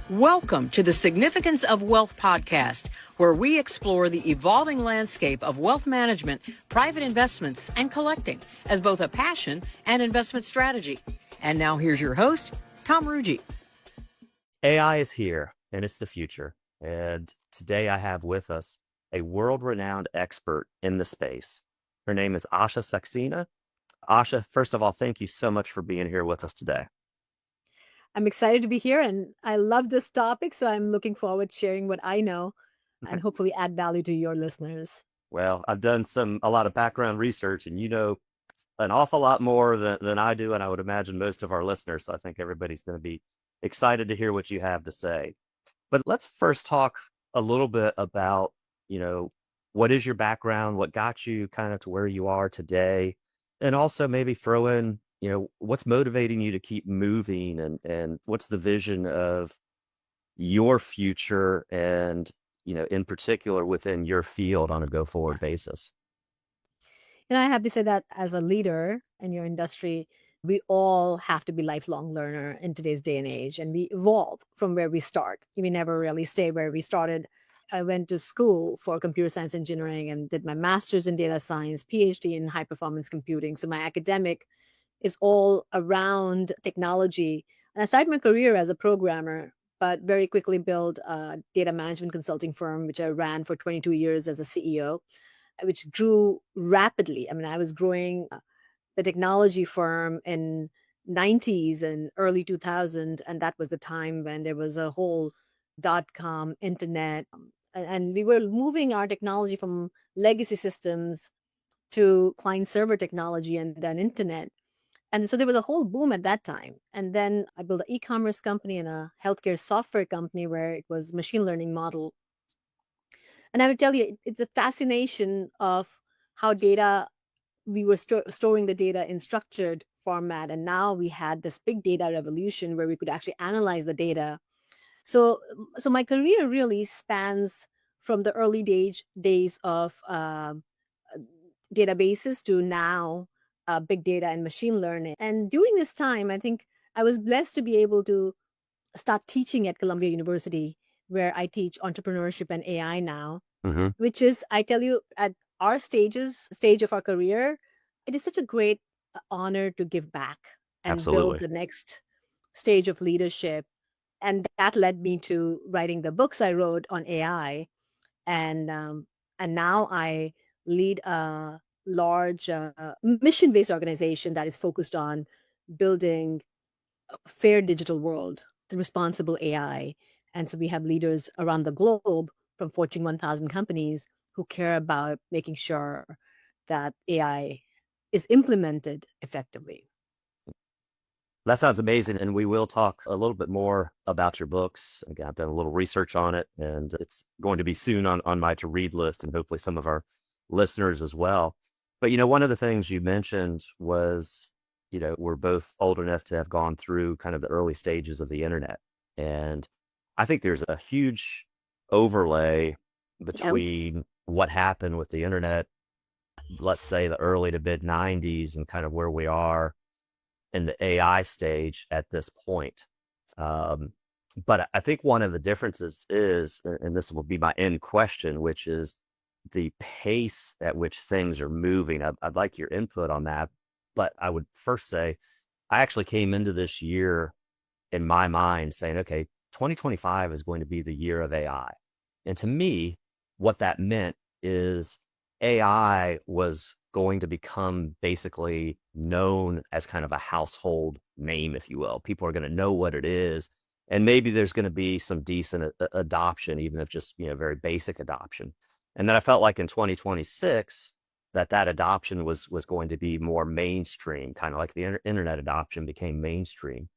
Welcome to the Significance of Wealth podcast, where we explore the evolving landscape of wealth management, private investments, and collecting as both a passion and investment strategy. And now here's your host, Tom Ruggie. AI is here, and it's the future. And today I have with us a world-renowned expert in the space. Her name is Asha Saxena. Asha, first of all, thank you so much for being here with us today. I'm excited to be here and I love this topic. So I'm looking forward to sharing what I know and hopefully add value to your listeners. Well, I've done a lot of background research, and you know an awful lot more than I do, and I would imagine most of our listeners. So I think everybody's going to be excited to hear what you have to say. But let's first talk a little bit about, what is your background, what got you kind of to where you are today, and also maybe throw in, what's motivating you to keep moving, and what's the vision of your future and, in particular within your field on a go forward basis. I have to say that as a leader in your industry, we all have to be lifelong learner in today's day and age, and we evolve from where we start. We never really stay where we started. I went to school for computer science engineering and did my master's in data science, PhD in high performance computing. So my academic is all around technology. And I started my career as a programmer, but very quickly built a data management consulting firm, which I ran for 22 years as a CEO, which grew rapidly. I mean, I was growing the technology firm in 90s and early 2000, and that was the time when there was a whole dot-com internet, and we were moving our technology from legacy systems to client server technology and then internet. And so there was a whole boom at that time. And then I built an e-commerce company and a healthcare software company where it was machine learning model. And I would tell you, it's a fascination of how we were storing the data in structured format. And now we had this big data revolution where we could actually analyze the data. So my career really spans from the early days of databases to now big data and machine learning. And during this time, I think I was blessed to be able to start teaching at Columbia University, where I teach entrepreneurship and AI now, which is, I tell you, at our stage of our career, it is such a great honor to give back and Absolutely. build the next stage of leadership. And that led me to writing the books I wrote on AI. And now I lead a large mission-based organization that is focused on building a fair digital world, the responsible AI. And so we have leaders around the globe from Fortune 1000 companies who care about making sure that AI is implemented effectively. That sounds amazing. And we will talk a little bit more about your books. Again, I've done a little research on it, and it's going to be soon on my to-read list, and hopefully some of our listeners as well. But, one of the things you mentioned was, we're both old enough to have gone through kind of the early stages of the internet. And I think there's a huge overlay between what happened with the internet, let's say the early to mid 90s, and kind of where we are in the AI stage at this point. But I think one of the differences is, and this will be my end question, which is the pace at which things are moving. I'd like your input on that. But I would first say, I actually came into this year in my mind saying, okay, 2025 is going to be the year of AI. And to me, what that meant is AI was going to become basically known as kind of a household name, if you will. People are going to know what it is. And maybe there's going to be some decent adoption, even if just, very basic adoption. And then I felt like in 2026, that adoption was going to be more mainstream, kind of like the internet adoption became mainstream.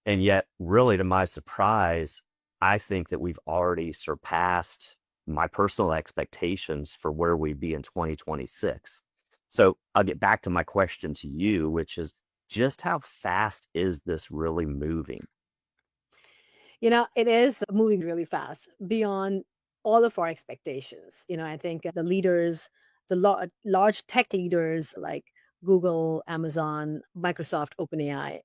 And yet, really, to my surprise, I think that we've already surpassed my personal expectations for where we'd be in 2026. So I'll get back to my question to you, which is just how fast is this really moving? It is moving really fast beyond all of our expectations. I think the leaders, the large tech leaders like Google, Amazon, Microsoft, OpenAI,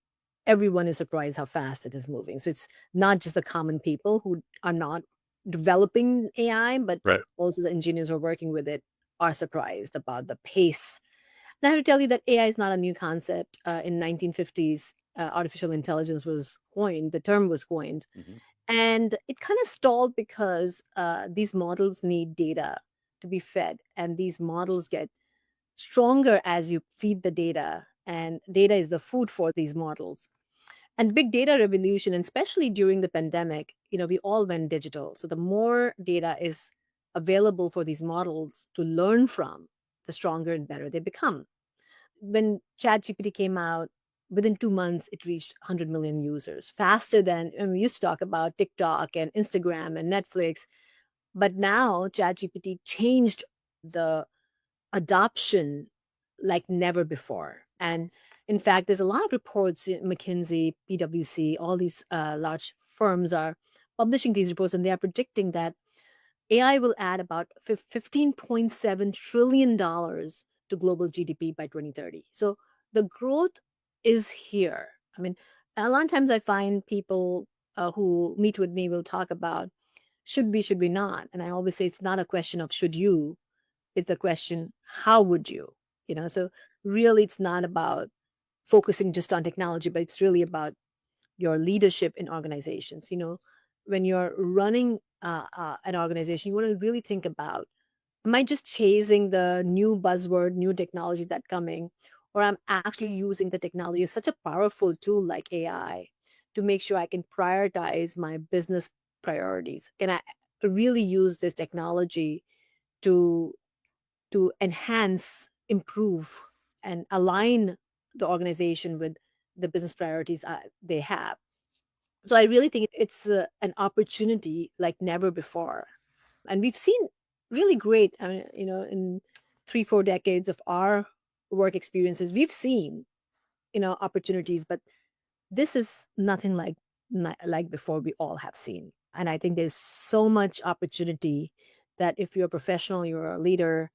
everyone is surprised how fast it is moving. So it's not just the common people who are not developing AI, but Right. also the engineers who are working with it are surprised about the pace. And I have to tell you that AI is not a new concept. In 1950s, artificial intelligence was coined. The term was coined, Hmm. and it kind of stalled because these models need data to be fed, and these models get stronger as you feed the data, and data is the food for these models. And big data revolution, and especially during the pandemic, we all went digital. So the more data is available for these models to learn from, the stronger and better they become. When ChatGPT came out, within 2 months, it reached 100 million users, faster than, and we used to talk about TikTok and Instagram and Netflix. But now ChatGPT changed the adoption like never before. And in fact, there's a lot of reports, McKinsey, PwC, all these large firms are publishing these reports, and they are predicting that AI will add about $15.7 trillion to global GDP by 2030. So the growth is here. I mean, a lot of times I find people who meet with me will talk about should we not? And I always say it's not a question of should you, it's a question, how would you? So really it's not about focusing just on technology, but it's really about your leadership in organizations. When you're running an organization, you want to really think about, am I just chasing the new buzzword, new technology that's coming, or I'm actually using the technology as such a powerful tool like AI to make sure I can prioritize my business priorities? Can I really use this technology to enhance, improve, and align the organization with the business priorities they have? So I really think it's an opportunity like never before. And we've seen really great, I mean, in 3-4 decades of our work experiences, we've seen, opportunities, but this is nothing like before we all have seen. And I think there's so much opportunity that if you're a professional, you're a leader,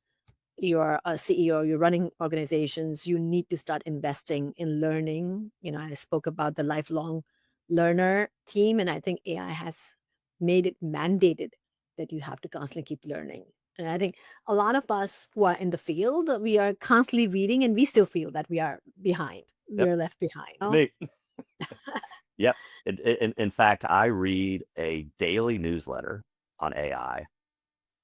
you're a CEO, you're running organizations, you need to start investing in learning. I spoke about the lifelong learner theme, and I think AI has made it mandated that you have to constantly keep learning. And I think a lot of us who are in the field, we are constantly reading, and we still feel that we are behind. Yep. We're left behind. It's me. Yep. In fact, I read a daily newsletter on AI.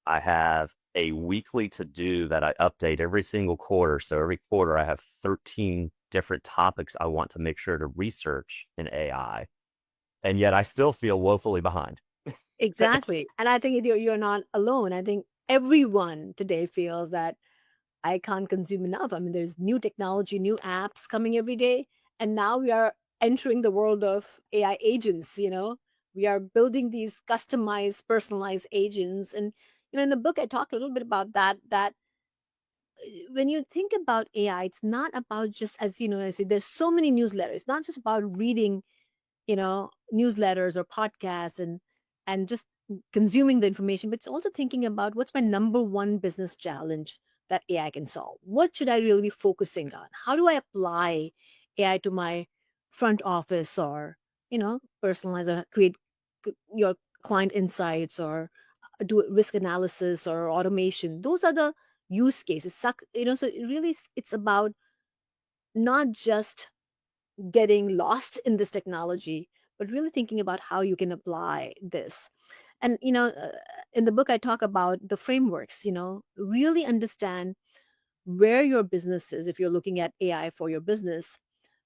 I have a weekly to do that I update every single quarter. So every quarter, I have 13 different topics I want to make sure to research in AI. And yet I still feel woefully behind. Exactly. And I think you're not alone. I think everyone today feels that I can't consume enough. I mean, there's new technology, new apps coming every day. And now we are entering the world of AI agents. We are building these customized, personalized agents. And, in the book, I talk a little bit about that when you think about AI, it's not about just, as I say, there's so many newsletters. It's not just about reading newsletters or podcasts and just consuming the information, but it's also thinking about what's my number one business challenge that AI can solve. What should I really be focusing on? How do I apply AI to my front office, or personalize or create your client insights, or do risk analysis or automation? Those are the use cases. So it really it's about not just getting lost in this technology, but really thinking about how you can apply this. And, in the book, I talk about the frameworks, really understand where your business is if you're looking at AI for your business.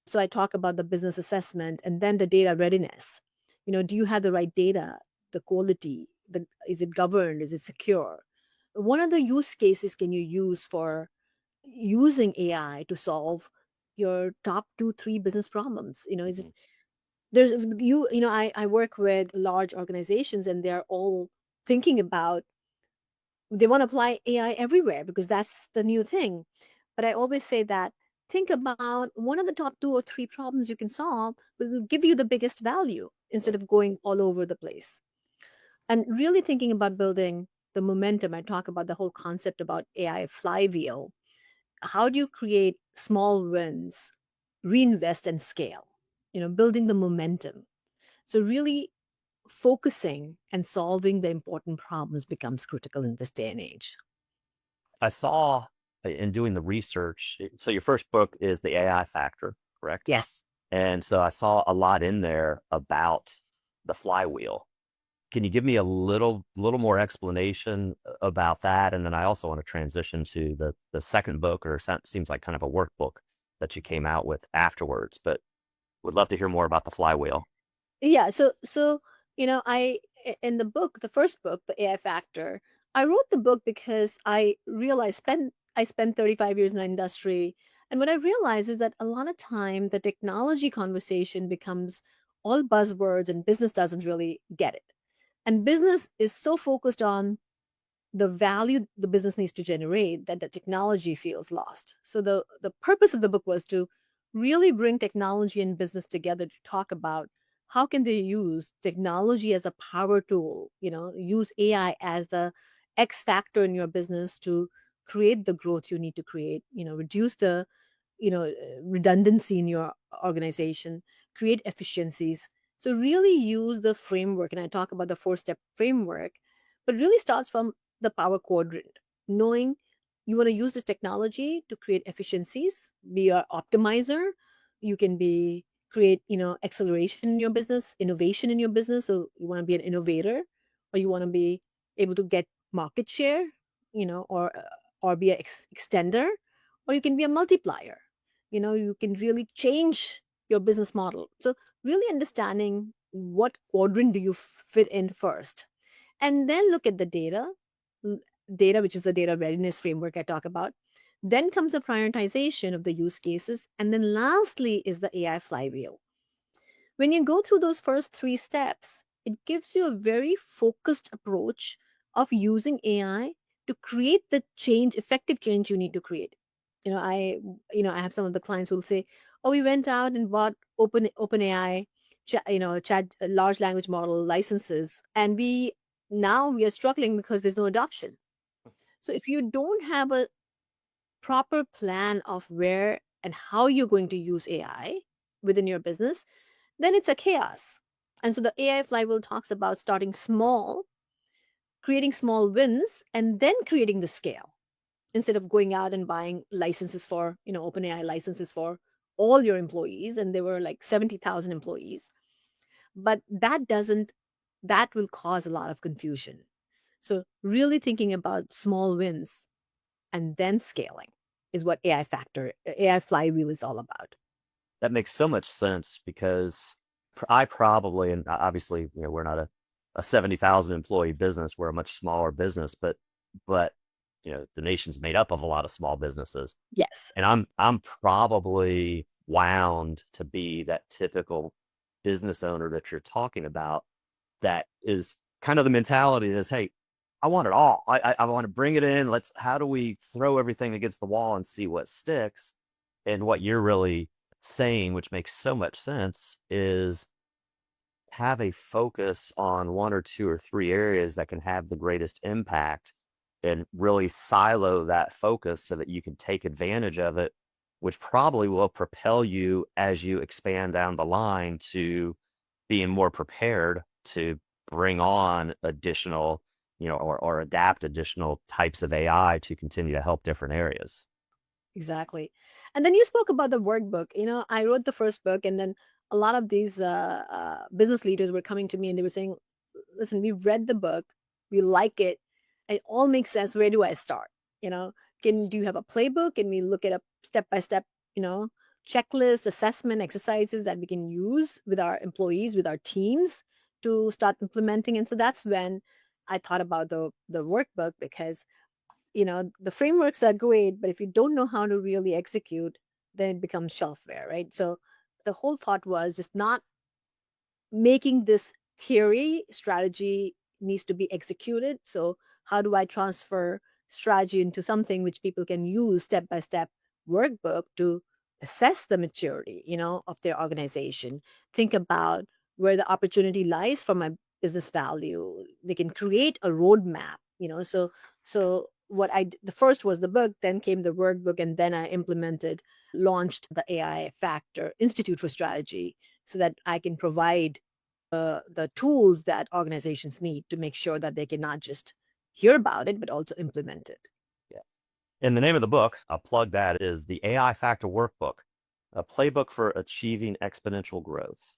So I talk about the business assessment and then the data readiness. Do you have the right data, the quality, is it governed, is it secure? One of the use cases can you use for using AI to solve your top 2-3 business problems? Is it Mhm. there's I work with large organizations, and they're all thinking about, they want to apply AI everywhere because that's the new thing. But I always say that think about one of the top 2 or 3 problems you can solve will give you the biggest value instead Right. of going all over the place. And really thinking about building the momentum. I talk about the whole concept about AI flywheel. How do you create small wins, reinvest and scale? building the momentum. So really focusing and solving the important problems becomes critical in this day and age. I saw in doing the research, so your first book is The AI Factor, correct? Yes. And so I saw a lot in there about the flywheel. Can you give me a little more explanation about that? And then I also want to transition to the second book, or seems like kind of a workbook that you came out with afterwards, but would love to hear more about the flywheel. Yeah. So in the book, the first book, the AI Factor, I wrote the book because I realized I spent 35 years in the industry. And what I realized is that a lot of time the technology conversation becomes all buzzwords and business doesn't really get it. And business is so focused on the value the business needs to generate that the technology feels lost. So the purpose of the book was to really bring technology and business together to talk about how can they use technology as a power tool, use AI as the X factor in your business to create the growth you need to create, reduce the redundancy in your organization, create efficiencies. So really use the framework, and I talk about the 4-step framework, but really starts from the power quadrant, knowing you want to use this technology to create efficiencies, be an optimizer. You can be create acceleration in your business, innovation in your business. So you want to be an innovator, or you want to be able to get market share, or be an extender, or you can be a multiplier. You can really change your business model. So really understanding what quadrant do you fit in first, and then look at the l- data, which is the data readiness framework I talk about. Then comes the prioritization of the use cases, and then lastly is the AI flywheel. When you go through those first 3 steps, it gives you a very focused approach of using AI to create the change, effective change you need to create. I have some of the clients who will say, "Oh, we went out and bought OpenAI, chat large language model licenses, and we are struggling because there's no adoption." So if you don't have a proper plan of where and how you're going to use AI within your business, then it's a chaos. And so the AI flywheel talks about starting small, creating small wins, and then creating the scale instead of going out and buying licenses for, OpenAI licenses for all your employees. And there were like 70,000 employees. But that will cause a lot of confusion. So really thinking about small wins and then scaling is what AI flywheel is all about. That makes so much sense because I probably, and obviously, we're not a 70,000 employee business. We're a much smaller business, but, the nation's made up of a lot of small businesses. Yes. And I'm probably wound to be that typical business owner that you're talking about. That is kind of the mentality is, hey, I want it all. I want to bring it in. How do we throw everything against the wall and see what sticks? And what you're really saying, which makes so much sense, is have a focus on one or two or three areas that can have the greatest impact and really silo that focus so that you can take advantage of it, which probably will propel you as you expand down the line to being more prepared to bring on additional, or adapt additional types of AI to continue to help different areas. Exactly. And then you spoke about the workbook. I wrote the first book, and then a lot of these business leaders were coming to me and they were saying, "Listen, we read the book, we like it, it all makes sense. Where do I start? You know, do you have a playbook? Can we look at a step by step, you know, checklist, assessment exercises that we can use with our employees, with our teams to start implementing?" And so that's when I thought about the workbook, because the frameworks are great, but if you don't know how to really execute, then it becomes shelfware, right? So the whole thought was just not making this theory strategy needs to be executed. So how do I transfer strategy into something which people can use step by step workbook to assess the maturity, of their organization, think about where the opportunity lies for my business value. They can create a roadmap, so the first was the book, then came the workbook, and then I launched the AI Factor Institute for Strategy so that I can provide the tools that organizations need to make sure that they can not just hear about it, but also implement it. Yeah. And the name of the book, I'll plug that, is the AI Factor Workbook, a playbook for achieving exponential growth.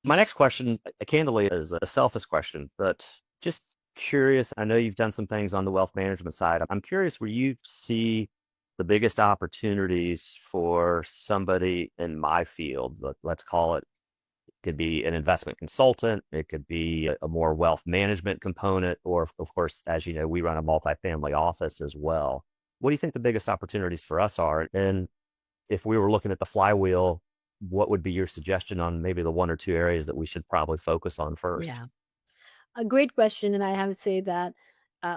My next question, candidly, is a selfish question, but just curious. I know you've done some things on the wealth management side. I'm curious where you see the biggest opportunities for somebody in my field. Let's call it, could be an investment consultant. It could be a more wealth management component, or of course, as you know, we run a multifamily office as well. What do you think the biggest opportunities for us are? And if we were looking at the flywheel, what would be your suggestion on maybe the one or two areas that we should probably focus on first? Yeah, a great question. And I have to say that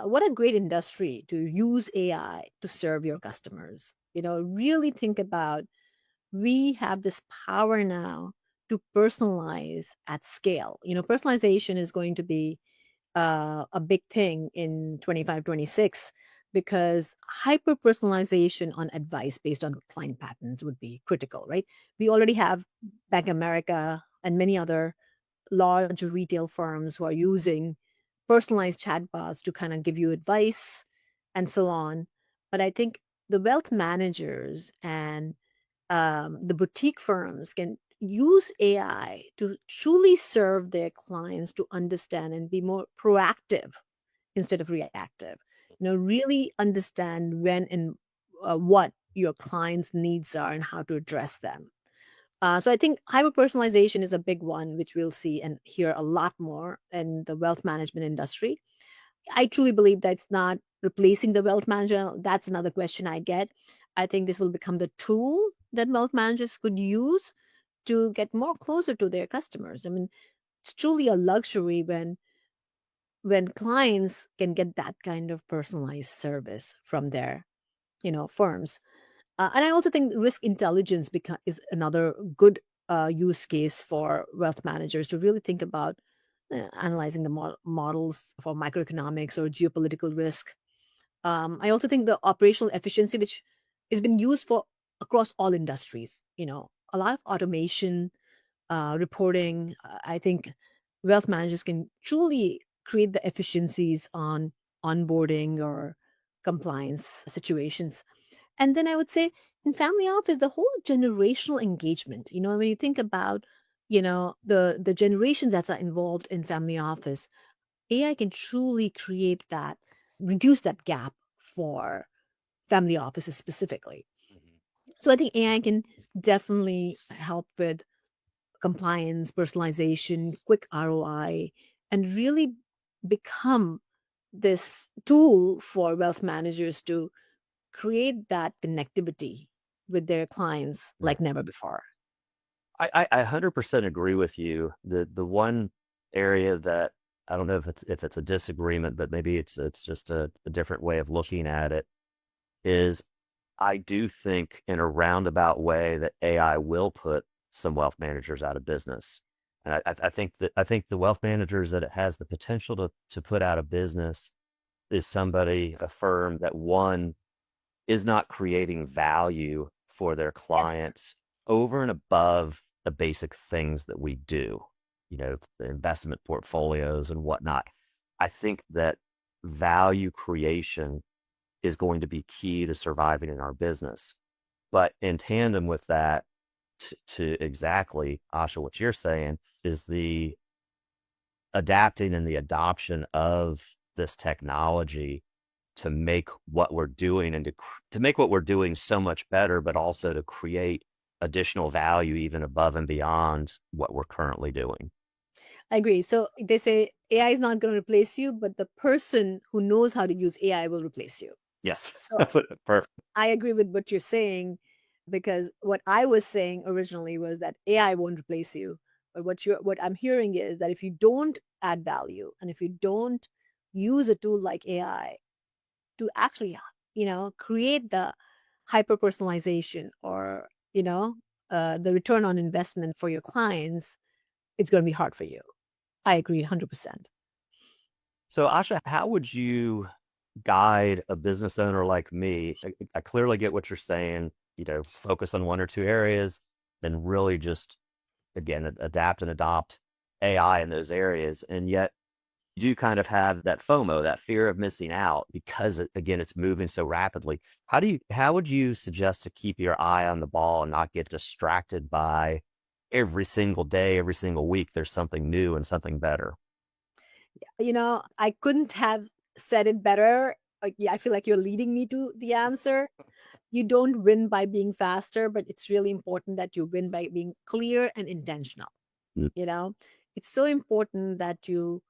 what a great industry to use AI to serve your customers. Really think about, we have this power now to personalize at scale. Personalization is going to be a big thing in 25, 26, because hyper personalization on advice based on client patterns would be critical, right? We already have Bank of America and many other large retail firms who are using personalized chatbots to kind of give you advice and so on. But I think the wealth managers and the boutique firms can use AI to truly serve their clients, to understand and be more proactive instead of reactive. Really understand when and what your clients' needs are and how to address them. So I think hyper personalization is a big one, which we'll see and hear a lot more in the wealth management industry. I truly believe that it's not replacing the wealth manager. That's another question I get. I think this will become the tool that wealth managers could use to get more closer to their customers. I mean, it's truly a luxury when clients can get that kind of personalized service from their firms. And I also think risk intelligence is another good use case for wealth managers to really think about analyzing the models for microeconomics or geopolitical risk. I also think the operational efficiency, which has been used for across all industries, a lot of automation, reporting. I think wealth managers can truly create the efficiencies on onboarding or compliance situations. And then I would say in family office, the whole generational engagement, when you think about, the generation that's are involved in family office, AI can truly create that, reduce that gap for family offices specifically. Mhm. So I think AI can definitely help with compliance, personalization, quick ROI, and really become this tool for wealth managers to create that connectivity with their clients Yeah. like never before. I 100% agree with you. The one area that I don't know if it's a disagreement, but maybe it's just a different way of looking at it, is I do think in a roundabout way that AI will put some wealth managers out of business. And I think the wealth managers that it has the potential to put out of business is somebody, a firm that, one, is not creating value for their Yes. clients over and above the basic things that we do, the investment portfolios and whatnot. I think that value creation is going to be key to surviving in our business. But in tandem with that, to exactly, Asha, what you're saying is the adapting and the adoption of this technology to make what we're doing and to make what we're doing so much better, but also to create additional value even above and beyond what we're currently doing. I agree. So they say AI is not going to replace you, but the person who knows how to use AI will replace you. Yes, So that's perfect. I agree with what you're saying, because what I was saying originally was that AI won't replace you. But what I'm hearing is that if you don't add value and if you don't use a tool like AI to actually, create the hyper personalization or, the return on investment for your clients, it's going to be hard for you. I agree 100%. So, Asha, how would you guide a business owner like me? I clearly get what you're saying, focus on one or two areas and really just again, adapt and adopt AI in those areas. And yet you do kind of have that FOMO, that fear of missing out because again, it's moving so rapidly. How would you suggest to keep your eye on the ball and not get distracted by every single day, every single week, there's something new and something better? I couldn't have said it better. Yeah, I feel like you're leading me to the answer. You don't win by being faster, but it's really important that you win by being clear and intentional. Mm. You know, it's so important that you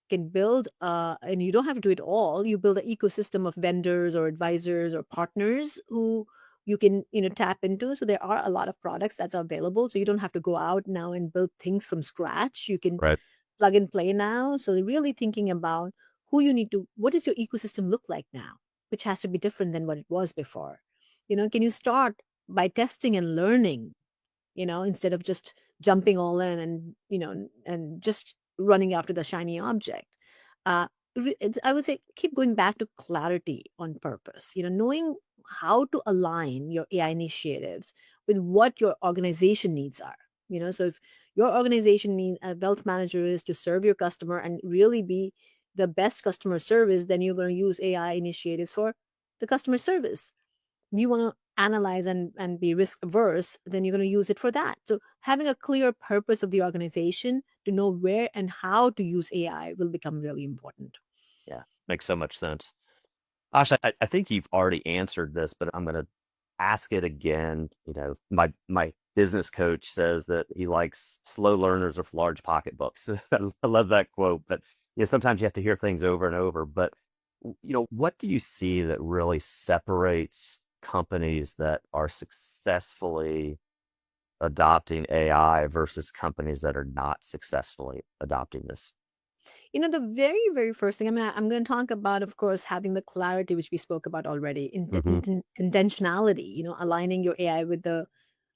can build, and you don't have to do it all. You build an ecosystem of vendors or advisors or partners who you can, tap into. So there are a lot of products that's available. So you don't have to go out now and build things from scratch. You can Right. plug and play now. So really thinking about what does your ecosystem look like now, which has to be different than what it was before. Can you start by testing and learning, instead of just jumping all in and just running after the shiny object. Uh, I would say keep going back to clarity on purpose, knowing how to align your AI initiatives with what your organization needs are. So if your organization needs a wealth manager is to serve your customer and really be the best customer service, then you're going to use AI initiatives for the customer service. You want to analyze and be risk averse, then you're going to use it for that. So having a clear purpose of the organization to know where and how to use AI will become really important. Yeah. Makes so much sense. Asha, I think you've already answered this, but I'm going to ask it again. My business coach says that he likes slow learners with large pocketbooks. I love that quote, but sometimes you have to hear things over and over. But what do you see that really separates companies that are successfully adopting AI versus companies that are not successfully adopting this? The very, very first thing I'm going to talk about, of course, having the clarity, which we spoke about already, Hmm. intentionality, aligning your AI with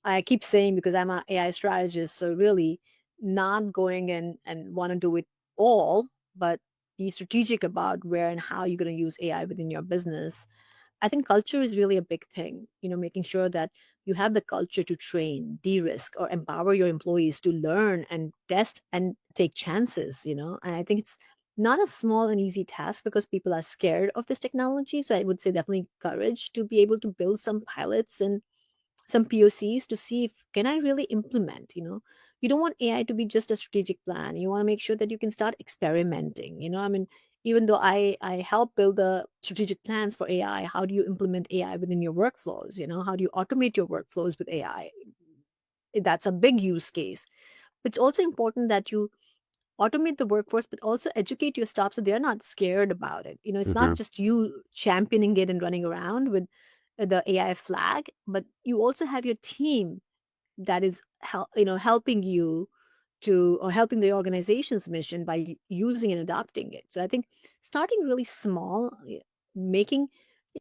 I keep saying because I'm an AI strategist, so really not going and want to do it all, but be strategic about where and how you're going to use AI within your business. I think culture is really a big thing, making sure that you have the culture to train, de-risk, or empower your employees to learn and test and take chances. And I think it's not a small and easy task because people are scared of this technology. So I would say definitely courage to be able to build some pilots and some POCs to see if can I really implement. You don't want AI to be just a strategic plan. You want to make sure that you can start experimenting. I mean, even though I help build the strategic plans for AI, how do you implement AI within your workflows? How do you automate your workflows with AI? That's a big use case. It's also important that you automate the workforce, but also educate your staff so they're not scared about it. It's not Hmm. just you championing it and running around with the AI flag, but you also have your team that is helping you to or helping the organization's mission by using and adopting it. So I think starting really small, making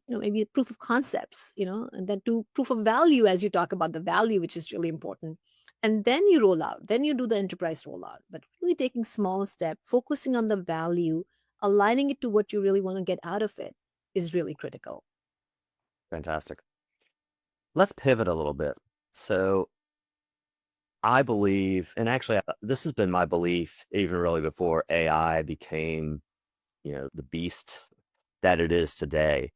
maybe a proof of concepts, and then to proof of value as you talk about the value, which is really important. And then you roll out, then you do the enterprise rollout, but really taking small step, focusing on the value, aligning it to what you really want to get out of it is really critical. Fantastic. Let's pivot a little bit. So I believe, and actually, this has been my belief even really before AI became, the beast that it is today.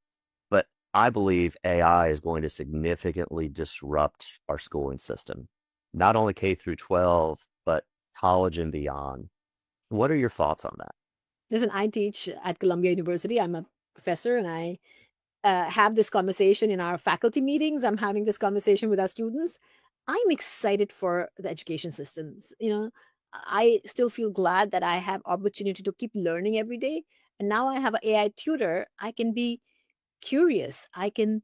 But I believe AI is going to significantly disrupt our schooling system, not only K through 12, but college and beyond. What are your thoughts on that? Listen, I teach at Columbia University. I'm a professor, and I have this conversation in our faculty meetings. I'm having this conversation with our students. I'm excited for the education systems. I still feel glad that I have opportunity to keep learning every day. And now I have an AI tutor. I can be curious. I can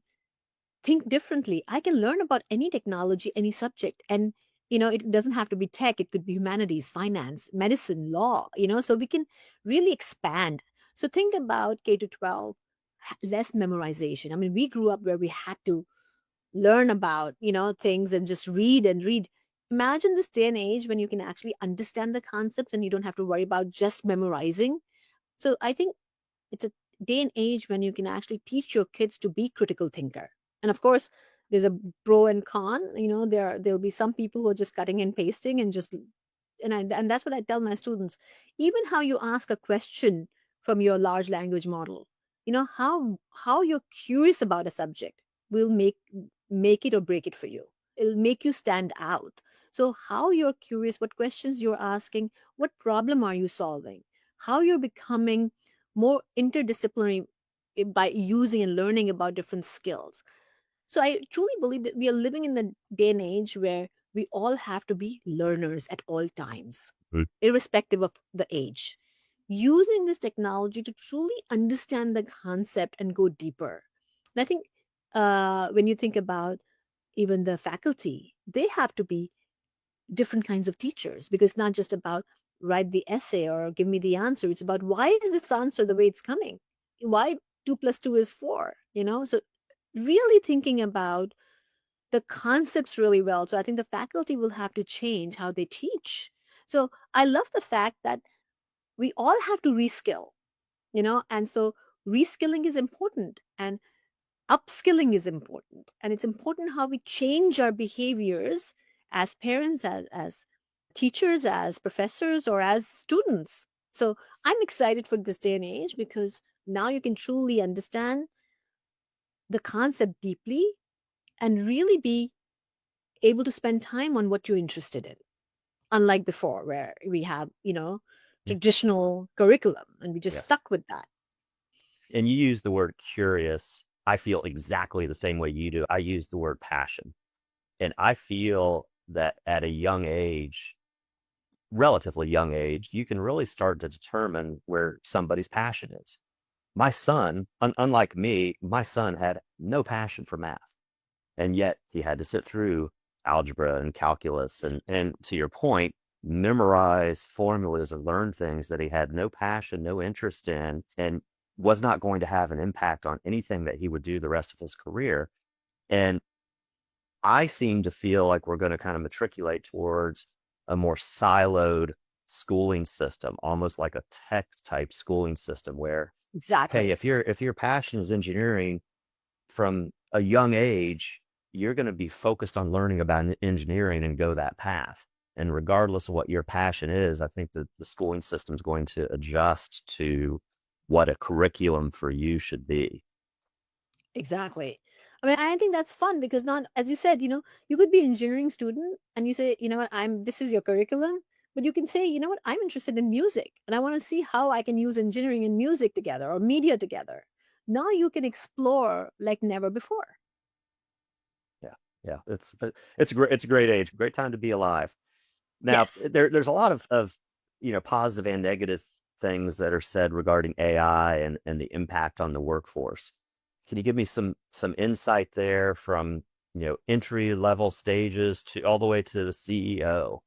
think differently. I can learn about any technology, any subject. And, it doesn't have to be tech. It could be humanities, finance, medicine, law, so we can really expand. So think about K to 12, less memorization. I mean, we grew up where we had to learn about, things and just read and read. Imagine this day and age when you can actually understand the concepts and you don't have to worry about just memorizing. So I think it's a day and age when you can actually teach your kids to be critical thinker. And of course, There's a pro and con. There'll be some people who are just cutting and pasting and just, and that's what I tell my students. Even how you ask a question from your large language model, how you're curious about a subject will make it or break it for you. It'll make you stand out. So how you're curious, what questions you're asking, what problem are you solving, how you're becoming more interdisciplinary by using and learning about different skills. So I truly believe that we are living in the day and age where we all have to be learners at all times, irrespective of the age, using this technology to truly understand the concept and go deeper. And I think when you think about even the faculty, they have to be different kinds of teachers, because it's not just about write the essay or give me the answer. It's about, why is this answer the way it's coming? Why 2 + 2 is 4? So really thinking about the concepts really well. So I think the faculty will have to change how they teach. So I love the fact that we all have to reskill, and so reskilling is important, and upskilling is important. And it's important how we change our behaviors as parents, as teachers, as professors, or as students. So I'm excited for this day and age, because now you can truly understand the concept deeply and really be able to spend time on what you're interested in. Unlike before, where we have, traditional curriculum and we just Yes. stuck with that. And you use the word curious. I feel exactly the same way you do. I use the word passion. And I feel that at a young age, relatively young age, you can really start to determine where somebody's passion is. My son, unlike me, my son had no passion for math. And yet he had to sit through algebra and calculus and to your point, memorize formulas and learn things that he had no passion, no interest in, and was not going to have an impact on anything that he would do the rest of his career. And I seem to feel like we're going to kind of matriculate towards a more siloed schooling system, almost like a tech type schooling system where, hey, Exactly. if your passion is engineering from a young age, you're going to be focused on learning about engineering and go that path. And regardless of what your passion is, I think that the schooling system is going to adjust to what a curriculum for you should be. Exactly. I mean, I think that's fun, because not, as you said, you could be an engineering student and you say, what, this is your curriculum, but you can say, what, I'm interested in music and I want to see how I can use engineering and music together, or media together. Now you can explore like never before. Yeah, yeah, it's great. It's a great age, great time to be alive. Now, Yes. there's a lot of positive and negative things that are said regarding AI and the impact on the workforce. Can you give me some insight there from entry level stages to all the way to the CEO?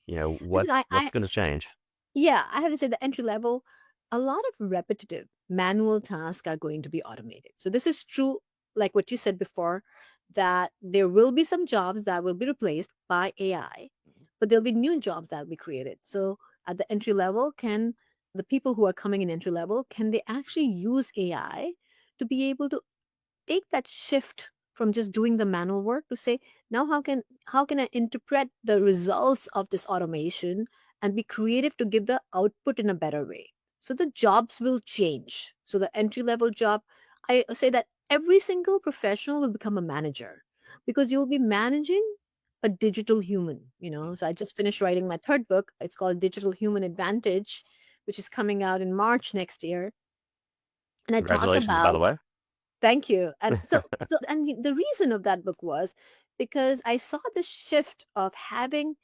Listen, What's going to change? yeah, I have to say the entry level, a lot of repetitive manual tasks are going to be automated. So this is true, like what you said before, that there will be some jobs that will be replaced by AI, but there'll be new jobs that will be created. So at the entry level, can the people who are coming in entry level, can they actually use AI to be able to take that shift from just doing the manual work to say, now how can I interpret the results of this automation and be creative to give the output in a better way? So the jobs will change. So the entry level job, I say that every single professional will become a manager, because you will be managing a digital human. So I just finished writing my third book. It's called Digital Human Advantage, which is coming out in March next year. And I talk Congratulations, by the about, way. thank you. And the reason of that book was because I saw this shift of having,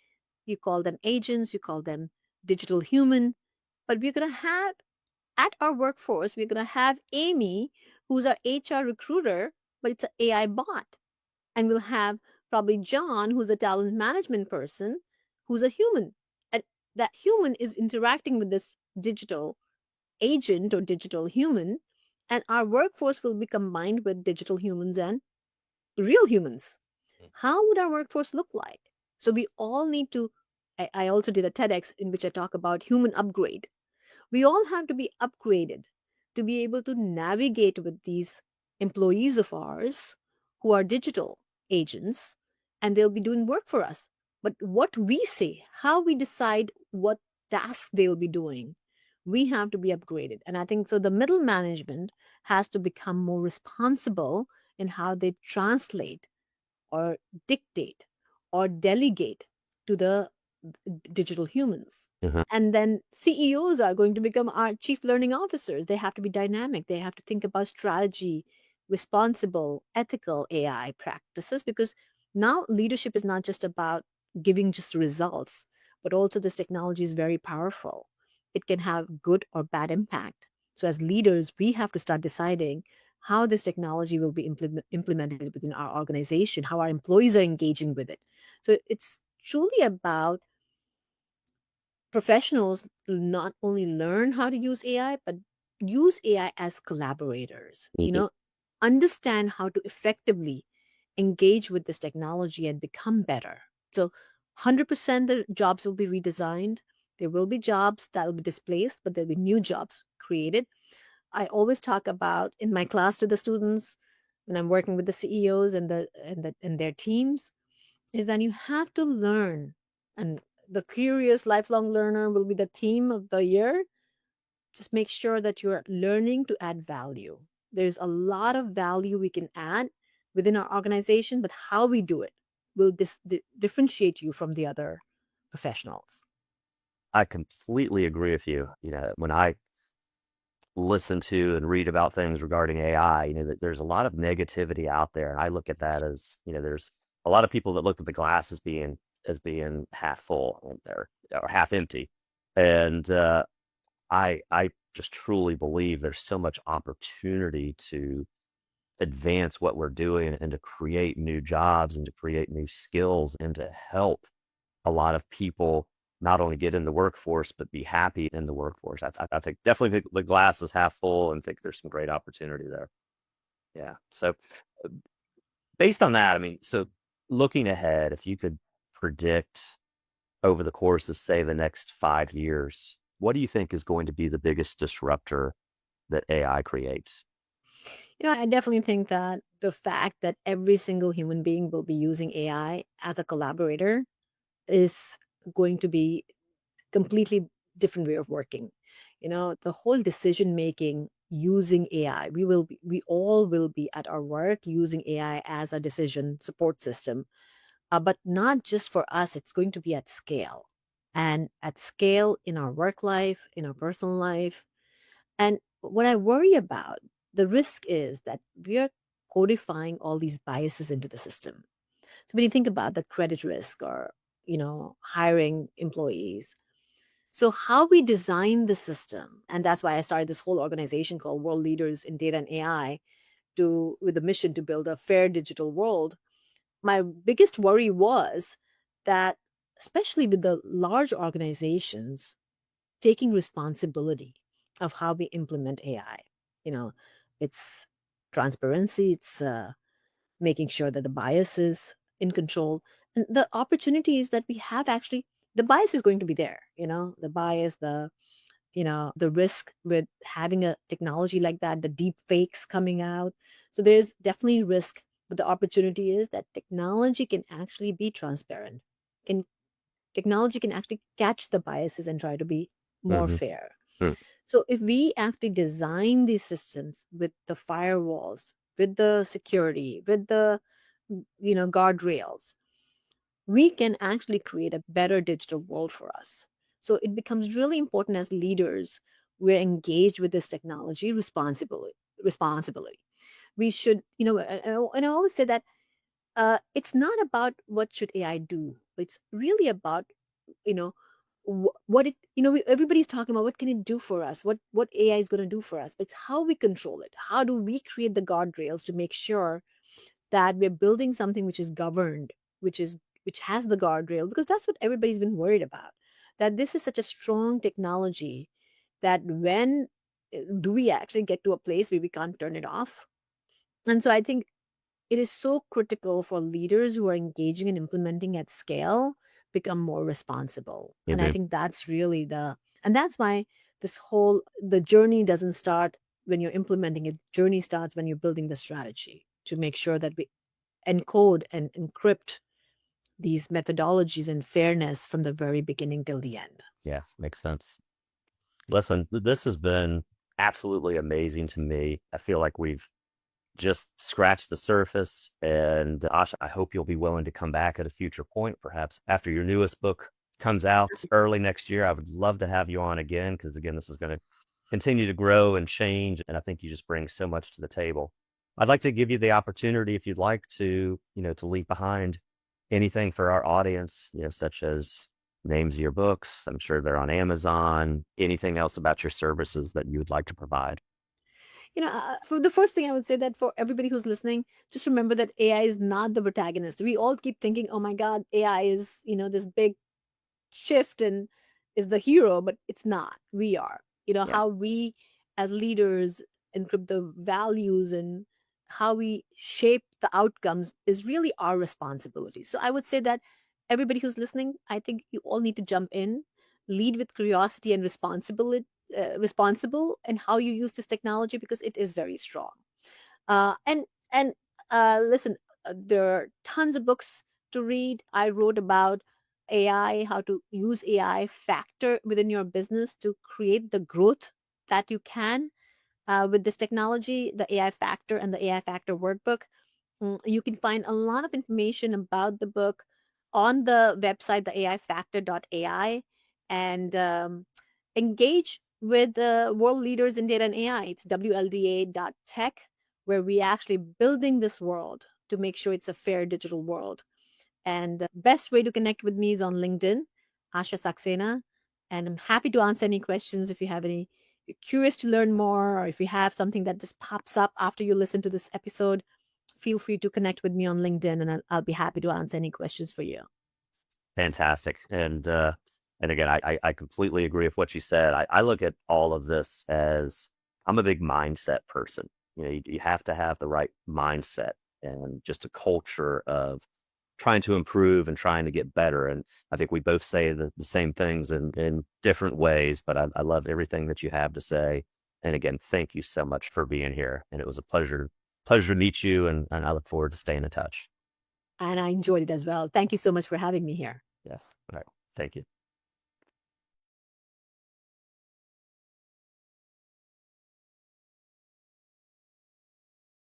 you call them agents, you call them digital human, but we're going to have at our workforce, we're going to have Amy, who's our HR recruiter, but it's an AI bot. And we'll have probably John, who's a talent management person, who's a human. And that human is interacting with this digital agent or digital human, and our workforce will be combined with digital humans and real humans. How would our workforce look like? So we all need to. I also did a TEDx in which I talk about human upgrade. We all have to be upgraded to be able to navigate with these employees of ours who are digital agents and they'll be doing work for us. But what we say, how we decide what task they'll be doing, we have to be upgraded. And I think so the middle management has to become more responsible in how they translate or dictate or delegate to the digital humans. Mhm. And then CEOs are going to become our chief learning officers. They have to be dynamic. They have to think about strategy, responsible, ethical AI practices, because now leadership is not just about giving just results, but also this technology is very powerful. It can have good or bad impact. So, as leaders, we have to start deciding how this technology will be implemented within our organization, how our employees are engaging with it. So, it's truly about professionals not only learn how to use AI, but use AI as collaborators, Mhm. understand how to effectively engage with this technology and become better. So 100% the jobs will be redesigned. There will be jobs that will be displaced, but there'll be new jobs created. I always talk about in my class to the students when I'm working with the CEOs and their teams is that you have to learn, and the curious lifelong learner will be the theme of the year. Just make sure that you're learning to add value. There's a lot of value we can add within our organization, but how we do it will differentiate you from the other professionals. I completely agree with you. When I listen to and read about things regarding AI, that there's a lot of negativity out there. And I look at that as, there's a lot of people that look at the glass as being half full or half empty. And I just truly believe there's so much opportunity to advance what we're doing and to create new jobs and to create new skills and to help a lot of people not only get in the workforce but be happy in the workforce. I think definitely think the glass is half full and think there's some great opportunity there. Yeah. So uh, based on that, I mean, so looking ahead, if you could predict over the course of say the next 5 years, what do you think is going to be the biggest disruptor that AI creates? I definitely think that the fact that every single human being will be using AI as a collaborator is going to be completely different way of working. The whole decision making using AI, we all will be at our work using AI as a decision support system. But not just for us, it's going to be at scale, and at scale in our work life, in our personal life. And what I worry about, the risk is that we are codifying all these biases into the system. So when you think about the credit risk or, hiring employees, so how we design the system, and that's why I started this whole organization called World Leaders in Data and AI with a mission to build a fair digital world. My biggest worry was that, especially with the large organizations, taking responsibility of how we implement AI. You know, it's transparency, it's making sure that the bias is in control. And the opportunities that we have actually, the bias is going to be there, the bias, the risk with having a technology like that, the deep fakes coming out. So there's definitely risk, but the opportunity is that technology can actually be transparent. Can Technology can actually catch the biases and try to be more Hmm. fair. So if we actually design these systems with the firewalls, with the security, with the guardrails, we can actually create a better digital world for us. So it becomes really important as leaders we're engaged with this technology responsibly. We should, and I always say that it's not about what should AI do. It's really about, you know, what it, everybody's talking about what can it do for us, what AI is going to do for us. But it's how we control it. How do we create the guardrails to make sure that we're building something which is governed, which has the guardrail, because that's what everybody's been worried about. That this is such a strong technology that when do we actually get to a place where we can't turn it off? And so I think it is so critical for leaders who are engaging and implementing at scale become more responsible. And I Hmm. think and that's why the journey doesn't start when you're implementing it. Journey starts when you're building the strategy to make sure that encode and encrypt these methodologies and fairness from the very beginning till the end. Yeah, makes sense. Listen, this has been absolutely amazing to me. I feel like we've just scratched the surface. And Asha, I hope you'll be willing to come back at a future point, perhaps after your newest book comes out early next year. I would love to have you on again, because again, this is going to continue to grow and change. And I think you just bring so much to the table. I'd like to give you the opportunity, if you'd like to, to leave behind anything for our audience, such as names of your books. I'm sure they're on Amazon. Anything else about your services that you would like to provide? For the first thing, I would say that for everybody who's listening, just remember that AI is not the protagonist. We all keep thinking, oh my God, AI is, this big shift and is the hero, but it's not. We are. Yeah. How we as leaders encrypt the values and how we shape the outcomes is really our responsibility. So I would say that everybody who's listening, I think you all need to jump in, lead with curiosity and responsible in how you use this technology, because it is very strong. And listen, there are tons of books to read. I wrote about AI, how to use AI factor within your business to create the growth that you can with this technology, the AI factor and the AI factor workbook. You can find a lot of information about the book on the website, the aifactor.ai, and engage with the world leaders in data and AI. It's WLDA.tech, where we actually building this world to make sure it's a fair digital world. And the best way to connect with me is on LinkedIn, Asha Saxena. And I'm happy to answer any questions if you have any, if you're curious to learn more, or if you have something that just pops up after you listen to this episode, feel free to connect with me on LinkedIn, and I'll be happy to answer any questions for you. Fantastic. And again, I completely agree with what you said. I look at all of this as, I'm a big mindset person. You have to have the right mindset and just a culture of trying to improve and trying to get better. And I think we both say the same things in different ways, but I love everything that you have to say. And again, thank you so much for being here. And it was a pleasure to meet you. And I look forward to staying in touch. And I enjoyed it as well. Thank you so much for having me here. Yes. All right. Thank you.